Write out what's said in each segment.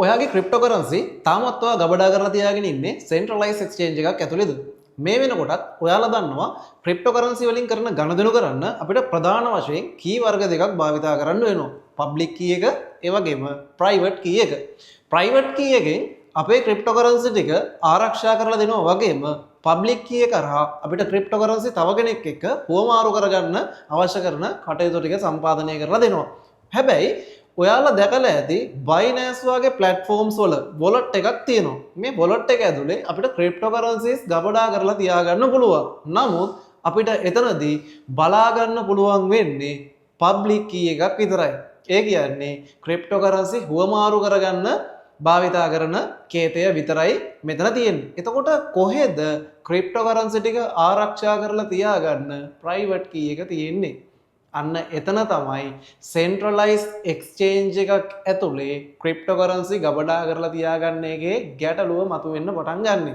ඔයාගේ ක්‍රිප්ටෝකරන්සි තාමත් ඔයා ගබඩා කරලා තියාගෙන ඉන්නේ සෙන්ට්‍රලයිස් එක්ස්චේන්ජ් එකක් ඇතුළේද? මේ වෙනකොටත් ඔයාලා දන්නවා ක්‍රිප්ටෝකරන්සි වලින් කරන ගණදෙනු කරන්න අපිට ප්‍රධාන වශයෙන් කී වර්ග දෙකක් භාවිතා කරන්න වෙනවා. පබ්ලික් කී එක, ඒ වගේම ප්‍රයිවට් කී එක. ප්‍රයිවට් කී එකෙන් අපේ ක්‍රිප්ටෝකරන්සි ටික ආරක්ෂා කරලා දෙනවා වගේම පබ්ලික් කී එක කරා අපිට ක්‍රිප්ටෝකරන්සි තව කෙනෙක් එක්ක හුවමාරු කරගන්න අවශ්‍ය කරන කටයුතු ටික සම්පාදනය කරලා දෙනවා. හැබැයි ඔයාලා දැකලා ඇති Binance වගේ platforms වල wallet එකක් තියෙනවා. මේ wallet එක ඇතුලේ අපිට cryptocurrencies ගබඩා කරලා තියාගන්න පුළුවන්. නමුත් අපිට එතනදී බලා ගන්න පුළුවන් වෙන්නේ public key එකක් විතරයි. ඒ කියන්නේ cryptocurrency හුවමාරු කරගන්න භාවිතා කරන කේතය විතරයි මෙතන තියෙන්නේ. එතකොට කොහෙද cryptocurrency ටික ආරක්ෂා කරලා තියාගන්න private key එක තියෙන්නේ? අන්න එතන තමයි සෙන්ට්‍රලයිස් එක්ස්චේන්ජ් එකක් ඇතුලේ ක්‍රිප්ටෝකරන්සි ගබඩා කරලා තියාගන්න එකේ ගැටලුව මතුවෙන්න පටන් ගන්නෙ.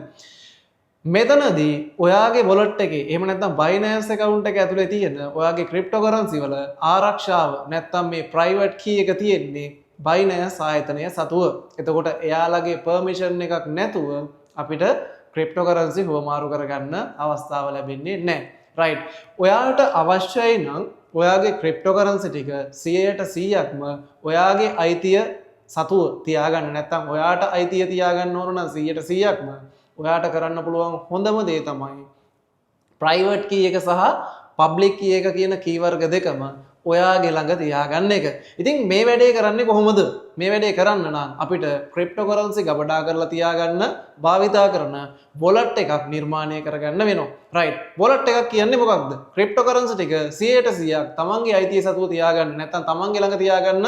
මෙතනදී ඔයාගේ වොලට් එකේ එහෙම නැත්නම් Binance account එක ඇතුලේ තියෙන ඔයාගේ ක්‍රිප්ටෝකරන්සි වල ආරක්ෂාව නැත්නම් මේ ප්‍රයිවට් කී එක තියෙන්නේ Binance ආයතනය සතුව. එතකොට එයාලගේ පර්මිෂන් එකක් නැතුව අපිට ක්‍රිප්ටෝකරන්සි හුවමාරු කරගන්න අවස්ථාව ලැබෙන්නේ නැහැ. රයිට්. ඔයාට අවශ්‍යයි නම් ඔයාගේ ක්‍රිප්ටෝකරන්සි ටික 100%ක්ම ඔයාගේ අයිතිය සතුව තියාගන්න. නැත්නම් ඔයාට අයිතිය තියාගන්න ඕන නම් 100%ක්ම ඔයාට කරන්න පුළුවන් හොඳම දේ තමයි ප්‍රයිවට් කී එක සහ පබ්ලික් කී එක කියන කී වර්ග දෙකම ඔයාගේ ළඟ තියාගන්න එක. ඉතින් මේ වැඩේ කරන්නේ කොහොමද? මේ වැඩේ කරන්න නම් අපිට ක්‍රිප්ටෝකරන්සි ගබඩා කරලා තියාගන්න භාවිතා කරන wallet එකක් නිර්මාණය කරගන්න වෙනවා. රයිට්. wallet එකක් කියන්නේ මොකක්ද? ක්‍රිප්ටෝකරන්සි ටික 100%ක් තමන්ගේ අයිතිය සතුව තියාගන්න නැත්නම් තමන්ගේ ළඟ තියාගන්න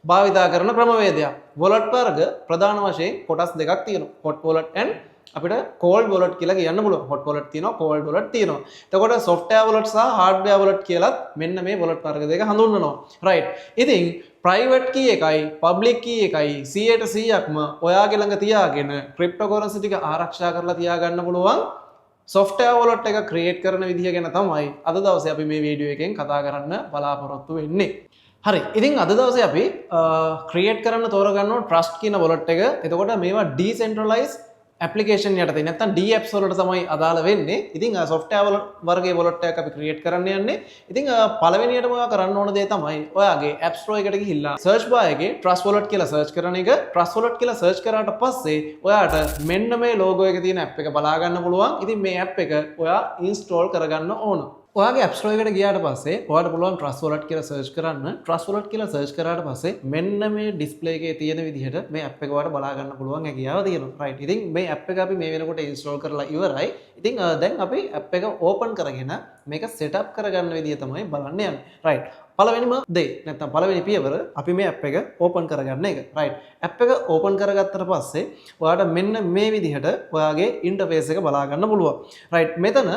භාවිතා කරන ක්‍රමවේදයක්. wallet වර්ග ප්‍රධාන වශයෙන් කොටස් දෙකක් තියෙනවා. hot wallet and අපිට cold wallet කියලා කියන්න පුළුවන්. hot wallet තියෙනවා, cold wallet තියෙනවා. එතකොට software wallet සහ hardware wallet කියලාත් මෙන්න මේ wallet වර්ග දෙක හඳුන්වනවා. right. ඉතින් private key එකයි public key එකයි 100%ක්ම ඔයාගේ ළඟ තියාගෙන cryptocurrency ටික ආරක්ෂා කරලා තියාගන්න පුළුවන් software wallet එක create කරන විදිහ ගැන තමයි අද දවසේ අපි මේ වීඩියෝ එකෙන් කතා කරන්න බලාපොරොත්තු වෙන්නේ. හරි. ඉතින් අද දවසේ අපි create කරන්න තෝරගන්නවා trust කියන wallet එක. එතකොට මේවා decentralized application යටතේ නැත්නම් DApps වලට තමයි අදාළ වෙන්නේ. ඉතින් software වර්ගයේ wallet එකක් අපි create කරන්න යන්නේ. ඉතින් පළවෙනියටම ඔයා කරන්න ඕන දේ තමයි ඔයාගේ App Store එකට ගිහිල්ලා search bar එකේ trust wallet කියලා search කරන එක. trust wallet කියලා search කරාට පස්සේ ඔයාට මෙන්න මේ logo එක තියෙන app එක බලා ගන්න පුළුවන්. ඉතින් මේ app එක ඔයා install කරගන්න ඕන. ඔයාගේ App Store එකට ගියාට පස්සේ ඔයාට පුළුවන් Trust Wallet කියලා search කරන්න. Trust Wallet කියලා search කරාට පස්සේ මෙන්න මේ display එකේ තියෙන විදිහට මේ app එක ඔයාලට බලා ගන්න පුළුවන් හැකියාව තියෙනවා. right. ඉතින් මේ app එක අපි මේ වෙනකොට install කරලා ඉවරයි. ඉතින් දැන් අපි app එක open කරගෙන මේක setup කරගන්න විදිය තමයි බලන්න යන්නේ. right. පළවෙනිම දේ නැත්නම් පළවෙනි පියවර අපි මේ app එක open කරගන්න එක. right. app එක open කරගත්තට පස්සේ ඔයාට මෙන්න මේ විදිහට ඔයාගේ interface එක බලා ගන්න පුළුවන්. right. මෙතන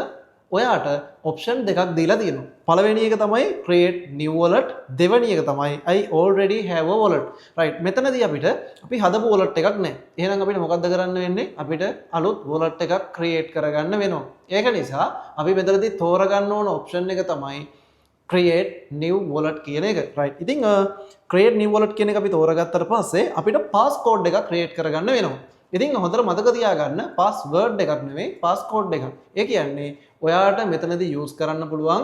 ඔයාට ඔප්ෂන් දෙකක් දීලා තියෙනවා. පළවෙනි එක තමයි create new wallet, දෙවෙනි එක තමයි I already have a wallet. right. මෙතනදී අපිට අපි හදපු wallet එකක් නැහැ. එහෙනම් අපිට මොකද්ද කරන්න වෙන්නේ? අපිට අලුත් wallet එකක් create කරගන්න වෙනවා. ඒක නිසා අපි මෙතනදී තෝරගන්න ඕන ඔප්ෂන් එක තමයි create new wallet කියන එක. right. ඉතින් create new wallet කියන එක අපි තෝරගත්තට පස්සේ අපිට passcode එකක් create කරගන්න වෙනවා. ඉතින් හොඳට මතක තියාගන්න password එකක් නෙවෙයි passcode එකක්. ඒ කියන්නේ ඔයාට මෙතනදී use කරන්න පුළුවන්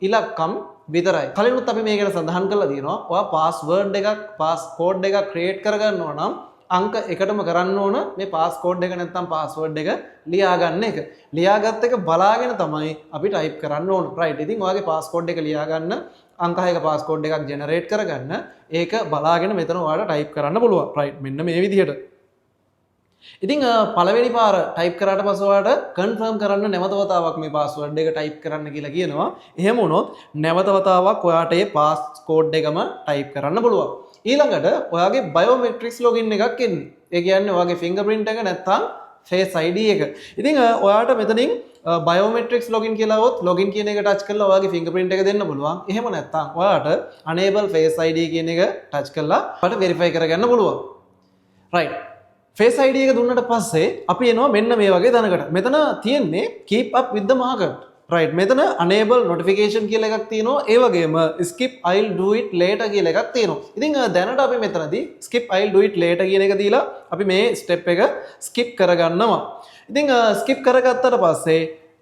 ඉලක්කම් විතරයි. කලිනුත් අපි මේක ගැන සඳහන් කරලා තියෙනවා. ඔයා password එකක් passcode එකක් create කරගන්නවා නම් අංක එකටම කරන්න ඕන මේ passcode එක නැත්නම් password එක ලියා ගන්න එක. ලියාගත් එක බලාගෙන තමයි අපි type කරන්න ඕන. right. ඉතින් ඔයාගේ passcode එක ලියා ගන්න අංක 6ක passcode එකක් generate කරගන්න ඒක බලාගෙන මෙතන ඔයාලට type කරන්න පුළුවන්. right. මෙන්න මේ විදිහට. ඉතින් පළවෙනි පාර ටයිප් කරාට පස්සේ ඔයාලට කන්ෆර්ම් කරන්න නැවත වතාවක් මේ පාස්වර්ඩ් එක ටයිප් කරන්න කියලා කියනවා. එහෙම වුණොත් නැවත වතාවක් ඔයාට මේ පාස්කෝඩ් එකම ටයිප් කරන්න පුළුවන්. ඊළඟට ඔයාගේ බයෝමෙට්‍රික්ස් ලොගින් එකක් එන්නේ. ඒ කියන්නේ ඔයාගේ ෆින්ගර්ප්‍රින්ට් එක නැත්නම් ෆේස් ID එක. ඉතින් ඔයාට මෙතනින් බයෝමෙට්‍රික්ස් ලොගින් කියලා આવොත් ලොගින් කියන එක ටච් කරලා ඔයාගේ ෆින්ගර්ප්‍රින්ට් එක දෙන්න පුළුවන්. එහෙම නැත්නම් ඔයාට enable face ID කියන එක ටච් කරලා ඔයාට වෙරිෆයි කරගන්න පුළුවන්. right. Face ID එක දුන්නට පස්සේ අපි එනවා මෙන්න මේ වගේ තැනකට. මෙතන තියෙන්නේ keep up with the market. right මෙතන enable notification කියලා එකක් තියෙනවා ඒ වගේම skip I'll do it later කියලා එකක් තියෙනවා. ඉතින් දැනට අපි මෙතනදී skip I'll do it later කියන එක දීලා අපි මේ step එක skip කරගන්නවා. ඉතින් skip කරගත්තට පස්සේ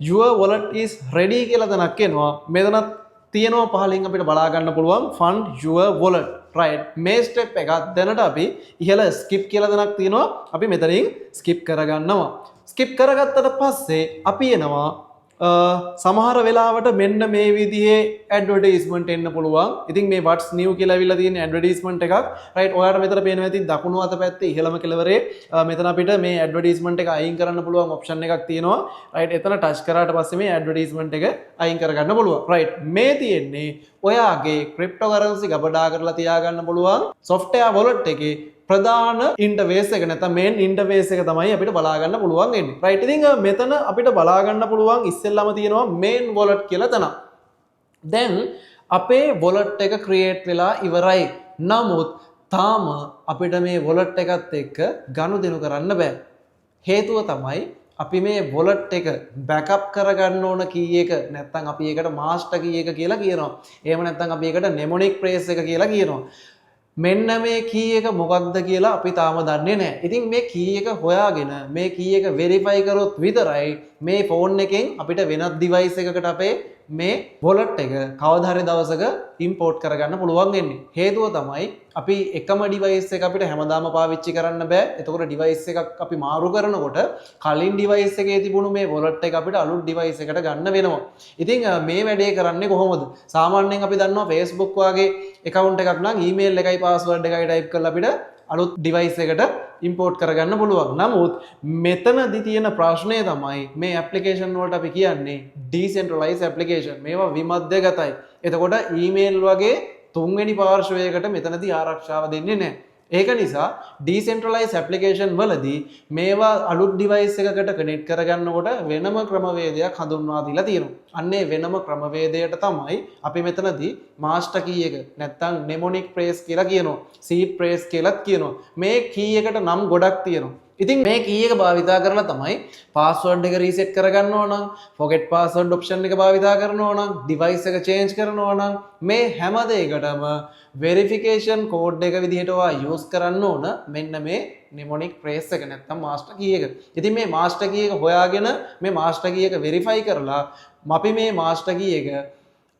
your wallet is ready කියලා තැනක් එනවා. මෙතනත් තියෙනවා පහලින් අපිට බලා ගන්න පුළුවන් fund your wallet right මේ step එක දැනට අපි ඉහළ skip කියලා තැනක් තියෙනවා. අපි මෙතනින් skip කරගන්නවා. skip කරගත්තට පස්සේ අපි එනවා සමහර වෙලාවට මෙන්න මේ විදිහේ ඇඩ්වර්ටයිස්මන්ට් එන්න පුළුවන්. ඉතින් මේ what's new කියලා අවිල්ලා තියෙන ඇඩ්වර්ටයිස්මන්ට් එකක්. right ඔයාලට මෙතන පේනවා ඇති දකුණු අත පැත්තේ ඉහළම කෙළවරේ මෙතන අපිට මේ ඇඩ්වර්ටයිස්මන්ට් එක අයින් කරන්න පුළුවන් ඔප්ෂන් එකක් තියෙනවා. right එතන ටච් කරාට පස්සේ මේ ඇඩ්වර්ටයිස්මන්ට් එක අයින් කරගන්න පුළුවන්. right මේ තියෙන්නේ ඔයාගේ ක්‍රිප්ටෝකරන්සි ගබඩා කරලා තියාගන්න පුළුවන් software wallet එකේ ප්‍රධාන ඉන්ටර්ෆේස් එක නැත්නම් මේන් ඉන්ටර්ෆේස් එක තමයි අපිට බලා ගන්න පුළුවන් වෙන්නේ. right ඉතින් මෙතන අපිට බලා ගන්න පුළුවන් ඉස්සෙල්ලාම තියෙනවා මේන් wallet කියලා තැන. දැන් අපේ wallet එක ක්‍රියේට් වෙලා ඉවරයි. නමුත් තාම අපිට මේ wallet එකත් එක්ක ගනුදෙනු කරන්න බෑ. හේතුව තමයි අපි මේ wallet එක backup කරගන්න ඕන key එක නැත්නම් අපි ඒකට master key එක කියලා කියනවා. එහෙම නැත්නම් අපි ඒකට mnemonic phrase එක කියලා කියනවා. මෙන්න මේ key එක මොකක්ද කියලා අපි තාම දන්නේ නැහැ. ඉතින් මේ key එක හොයාගෙන මේ key එක verify කරොත් විතරයි මේ phone එකෙන් අපිට වෙනත් device එකකට අපේ මේ wallet එක කවදා හරි දවසක import කරගන්න පුළුවන් වෙන්නේ. හේතුව තමයි අපි එකම device එක අපිට හැමදාම පාවිච්චි කරන්න බෑ. එතකොට device එකක් අපි මාරු කරනකොට කලින් device එකේ තිබුණු මේ wallet එක අපිට අලුත් device එකට ගන්න වෙනවා. ඉතින් මේ වැඩේ කරන්නේ කොහොමද? සාමාන්‍යයෙන් අපි දන්නවා Facebook වගේ account එකක් නම් email එකයි password එකයි type කරලා අපිට අලුත් device එකට import කරගන්න පුළුවන්. නමුත් මෙතනදී තියෙන ප්‍රශ්නය තමයි මේ application වලට අපි කියන්නේ decentralized application. මේවා විමධ්‍යගතයි. එතකොට email වගේ තුන්වෙනි පාර්ශවයකට මෙතනදී ආරක්ෂාව දෙන්නේ නැහැ. ඒක නිසා decentralized application වලදී මේවා අලුත් device එකකට connect කරගන්නකොට වෙනම ක්‍රමවේදයක් හඳුන්වා දීලා තියෙනවා. අන්නේ වෙනම ක්‍රමවේදයට තමයි අපි මෙතනදී master key එක නැත්නම් mnemonic phrase කියලා කියනවා. seed phrase කියලාත් කියනවා. මේ key එකට නම් ගොඩක් තියෙනවා. ඉතින් මේ key එක භාවිතා කරලා තමයි password එක reset කරගන්න ඕන නම් forget password option එක භාවිතා කරනවා නම් device එක change කරනවා නම් මේ හැම දෙයකටම verification code එක විදිහට ඔයා use කරන්න ඕන මෙන්න මේ mnemonic phrase එක නැත්නම් master key එක. ඉතින් මේ master key එක හොයාගෙන මේ master key එක verify කරලා අපි මේ master key එක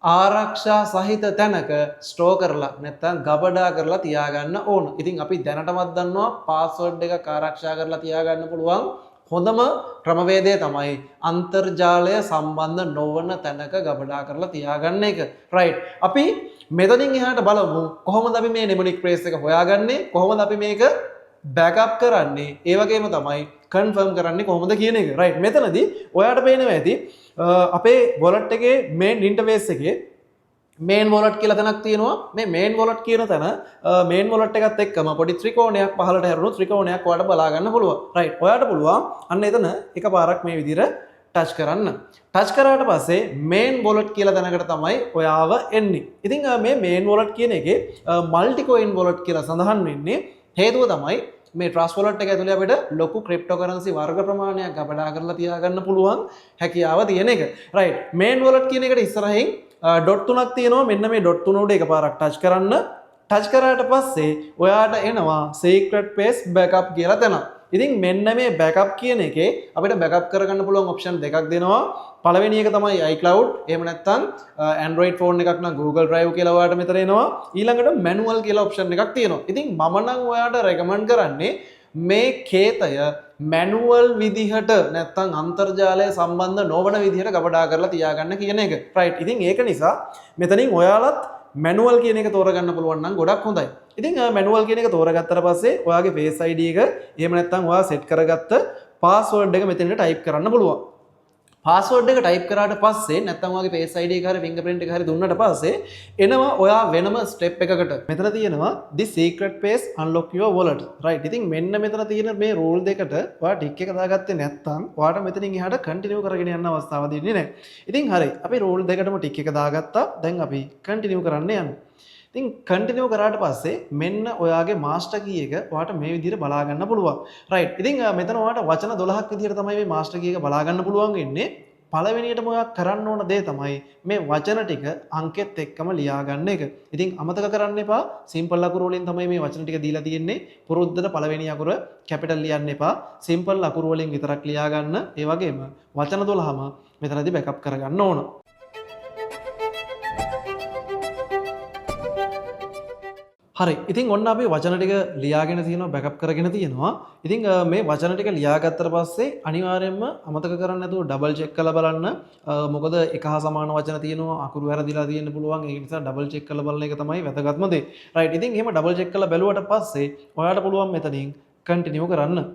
ආරක්ෂා සහිත තැනක ස්ටෝර් කරලා නැත්නම් ගබඩා කරලා තියාගන්න ඕන. ඉතින් අපි දැනටමත් දන්නවා පාස්වර්ඩ් එකක් ආරක්ෂා කරලා තියාගන්න පුළුවන් හොඳම ක්‍රමවේදය තමයි අන්තර්ජාලය සම්බන්ධ නොවන තැනක ගබඩා කරලා තියාගන්න එක. right. අපි මෙතනින් එහාට බලමු කොහොමද අපි මේ mnemonic phrase එක හොයාගන්නේ? කොහොමද අපි මේක backup කරන්නේ? ඒ වගේම තමයි confirm කරන්නේ කොහොමද කියන එක. right. මෙතනදී ඔයාලට පේනවා ඇති අපේ wallet එකේ main interface එකේ main wallet කියලා තැනක් තියෙනවා. මේ main wallet කියන තැන main wallet එකත් එක්කම පොඩි ත්‍රිකෝණයක් පහළට හැරුණු ත්‍රිකෝණයක් ඔයාලට බලා ගන්න පුළුවන්. right. ඔයාලට පුළුවන් අන්න එතන එකපාරක් මේ විදිහට ටච් කරන්න. ටච් කරාට පස්සේ main wallet කියලා තැනකට තමයි ඔයාව එන්නේ. ඉතින් මේ main wallet කියන එකේ multi coin wallet කියලා සඳහන් වෙන්නේ හේතුව තමයි මේ trust wallet එක ඇතුලේ අපිට ලොකු cryptocurrency වර්ග ප්‍රමාණයක් ගබඩා කරලා තියාගන්න පුළුවන් හැකියාව තියෙන එක. right. main wallet කියන එකට ඉස්සරහින් dot තුනක් තියෙනවා. මෙන්න මේ dot තුන උඩ එකපාරක් ටච් කරන්න. ටච් කරාට පස්සේ ඔයාට එනවා secret page backup කියලා තැන. ඉතින් මෙන්න මේ backup කියන එකේ අපිට backup කරගන්න පුළුවන් option දෙකක් දෙනවා. පළවෙනි එක තමයි iCloud. එහෙම නැත්නම් Android phone එකක් නම් Google Drive කියලා ඔයාලට මෙතන එනවා. ඊළඟට manual කියලා option එකක් තියෙනවා. ඉතින් මම නම් ඔයාලට recommend කරන්නේ මේ කේතය manual විදිහට නැත්නම් අන්තර්ජාලය සම්බන්ධ නොවන විදිහට ගබඩා කරලා තියාගන්න කියන එක. right. ඉතින් ඒක නිසා මෙතනින් ඔයාලත් manual කියන එක තෝරගන්න පුළුවන් නම් ගොඩක් හොඳයි. ඉතින් manual කියන එක තෝරගත්තට පස්සේ ඔයාගේ face ID එක එහෙම නැත්නම් ඔයා set කරගත්ත password එක මෙතනට type කරන්න පුළුවන්. password එක type කරාට පස්සේ නැත්නම් ඔයාගේ face ID එක හරි fingerprint එක හරි දුන්නාට පස්සේ එනවා ඔයා වෙනම step එකකට. මෙතන තියෙනවා the secret page unlock your wallet. right. ඉතින් මෙන්න මෙතන තියෙන මේ rule දෙකට ඔයා tick එක දාගත්තේ නැත්නම් ඔයාට මෙතනින් එහාට continue කරගෙන යන්න අවස්ථාවක් දෙන්නේ නැහැ. ඉතින් හරි. අපි rule දෙකටම tick එක දාගත්තා. දැන් අපි continue කරන්න යනවා. ඉතින් continue කරාට පස්සේ මෙන්න ඔයාගේ master key එක ඔයාට මේ විදිහට බලා ගන්න පුළුවන්. right. ඉතින් මෙතන ඔයාට වචන 12ක් විදිහට තමයි මේ master key එක බලා ගන්න පුළුවන් වෙන්නේ. පළවෙනියටම ඔයා කරන්න ඕන දේ තමයි මේ වචන ටික අංකෙත් එක්කම ලියා ගන්න එක. ඉතින් අමතක කරන්න එපා. සිම්පල් අකුරු වලින් තමයි මේ වචන ටික දීලා තියෙන්නේ. පුරුද්දට පළවෙනි අකුර කැපිටල් ලියන්න එපා. සිම්පල් අකුරු වලින් විතරක් ලියා ගන්න. ඒ වගේම වචන 12ම මෙතනදී බෑකප් කරගන්න ඕන. හරි. ඉතින් ඔන්න අපි වචන ටික ලියාගෙන තියෙනවා බෑකප් කරගෙන තියෙනවා. ඉතින් මේ වචන ටික ලියාගත්තට පස්සේ අනිවාර්යයෙන්ම අමතක කරන්නේ නැතුව ඩබල් චෙක් කරලා බලන්න. මොකද එක හා සමාන වචන තියෙනවා අකුරු වැරදිලා තියෙන්න පුළුවන්. ඒ නිසා ඩබල් චෙක් කරලා බලන එක තමයි වැදගත්ම දේ. රයිට්. ඉතින් එහෙම ඩබල් චෙක් කරලා බැලුවට පස්සේ ඔයාලට පුළුවන් මෙතනින් කන්ටිනියු කරන්න.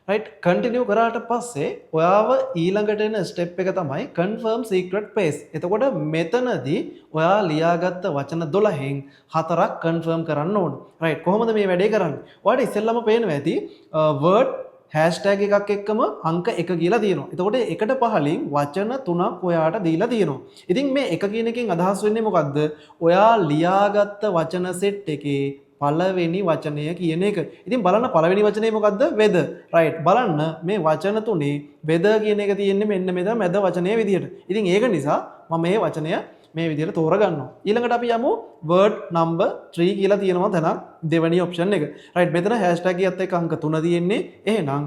රයිට්. කන්ටිනියු කරාට පස්සේ ඔයාව ඊළඟට එන ස්ටෙප් එක තමයි confirm secret paste. එතකොට මෙතනදී ඔයා ලියාගත්ත වචන 12න් 4ක් confirm කරන්න ඕන. රයිට්. කොහොමද මේ වැඩේ කරන්නේ? ඔයාලට ඉස්සෙල්ලාම පේනවා ඇති word hashtag එකක් එක්කම අංක 1 කියලා තියෙනවා. එතකොට එකට පහලින් වචන 3ක් ඔයාට දීලා තියෙනවා. ඉතින් මේ 1 කියන එකෙන් අදහස් වෙන්නේ මොකද්ද? ඔයා ලියාගත්ත වචන සෙට් එකේ පළවෙනි වචනය කියන එක. ඉතින් බලන්න පළවෙනි වචනේ මොකද්ද? weather. right. බලන්න මේ වචන තුනේ weather කියන එක තියෙන්නේ මෙන්න මෙතන මැද වචනයේ විදියට. ඉතින් ඒක නිසා මම මේ වචනය මේ විදියට තෝරගන්නවා. ඊළඟට අපි යමු word number 3 කියලා තියෙනවා තැනක් දෙවෙනි ඔප්ෂන් එක. right. මෙතන hashtag එකත් එක්ක අංක 3 තියෙන්නේ. එහෙනම්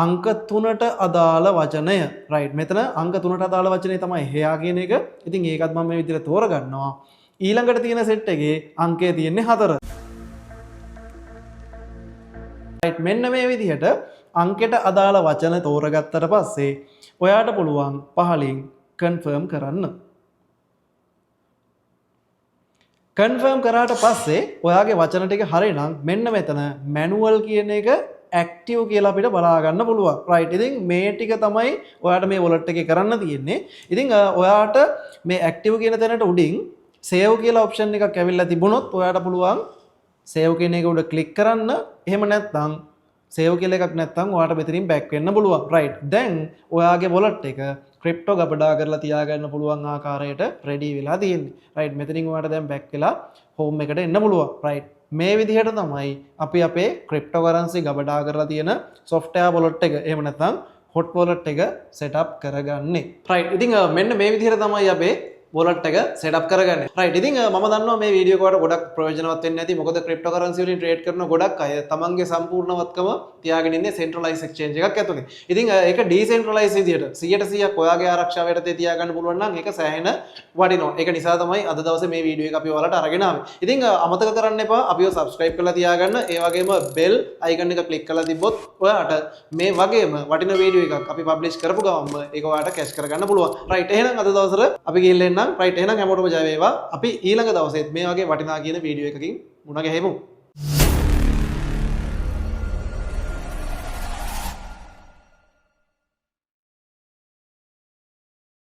අංක 3ට අදාළ වචනය. right. මෙතන අංක 3ට අදාළ වචනේ තමයි heya කියන එක. ඉතින් ඒකත් මම මේ විදියට තෝරගන්නවා. ඊළඟට තියෙන සෙට් එකේ අංකය තියෙන්නේ 4. මෙන්න මේ විදිහට අංකයට අදාළ වචන තෝරගත්තට පස්සේ ඔයාට පුළුවන් පහලින් කන්ෆර්ම් කරන්න. කන්ෆර්ම් කරාට පස්සේ ඔයාගේ වචන ටික හරිනම් මෙන්න මෙතන මැනුවල් කියන එක ඇක්ටිව් කියලා අපිට බලා ගන්න පුළුවන්. රයිට්. ඉතින් මේ ටික තමයි ඔයාට මේ වොලට් එකේ කරන්න තියෙන්නේ. ඉතින් ඔයාට මේ ඇක්ටිව් කියන තැනට උඩින් සේව් කියලා ඔප්ෂන් එකක් ඇවිල්ලා තිබුණොත් ඔයාට පුළුවන් සේව් කියන එක උඩ ක්ලික් කරන්න. එහෙම නැත්නම් සේව් කියලා එකක් නැත්නම් ඔයාට මෙතනින් බෑක් වෙන්න පුළුවන්. රයිට්. දැන් ඔයාගේ වොලට් එක ක්‍රිප්ටෝ ගබඩා කරලා තියාගන්න පුළුවන් ආකාරයට රෙඩි වෙලා තියෙන්නේ. රයිට්. මෙතනින් ඔයාට දැන් බෑක් වෙලා හෝම් එකට එන්න පුළුවන්. රයිට්. මේ විදිහට තමයි අපි අපේ ක්‍රිප්ටෝ කරන්සි ගබඩා කරලා තියෙන software wallet එක එහෙම නැත්නම් hot wallet එක setup කරගන්නේ. රයිට්. ඉතින් මෙන්න මේ විදිහට තමයි අපේ wallet එක setup කරගන්නේ. right. ඉතින් මම දන්නවා මේ වීඩියෝ එක වලට ගොඩක් ප්‍රයෝජනවත් වෙන්නේ නැති. මොකද cryptocurrency වලින් trade කරන ගොඩක් අය තමන්ගේ සම්පූර්ණවත්කම තියාගෙන ඉන්නේ centralized exchange එකක් ඇතුලේ. ඉතින් ඒක decentralized විදියට 100% ඔයාගේ ආරක්ෂාව යටතේ තියාගන්න පුළුවන් නම් ඒක සෑහෙන වටිනවා. ඒක නිසා තමයි අද දවසේ මේ වීඩියෝ එක අපි ඔයාලට අරගෙන ආවේ. ඉතින් අමතක කරන්න එපා අපිව subscribe කරලා තියාගන්න. ඒ වගේම bell icon එක click කරලා තිබ්බොත් ඔයාට මේ වගේම වටින වීඩියෝ එකක් අපි publish කරපු ගමන්ම ඒක ඔයාට catch කරගන්න පුළුවන්. right. එහෙනම් අද දවසට අපි ගිහින් right. එහෙනම් හැමෝටම ජය වේවා. අපි ඊළඟ දවසෙත් මේ වගේ වටිනා කියන වීඩියෝ එකකින් මුණ ගැහෙමු.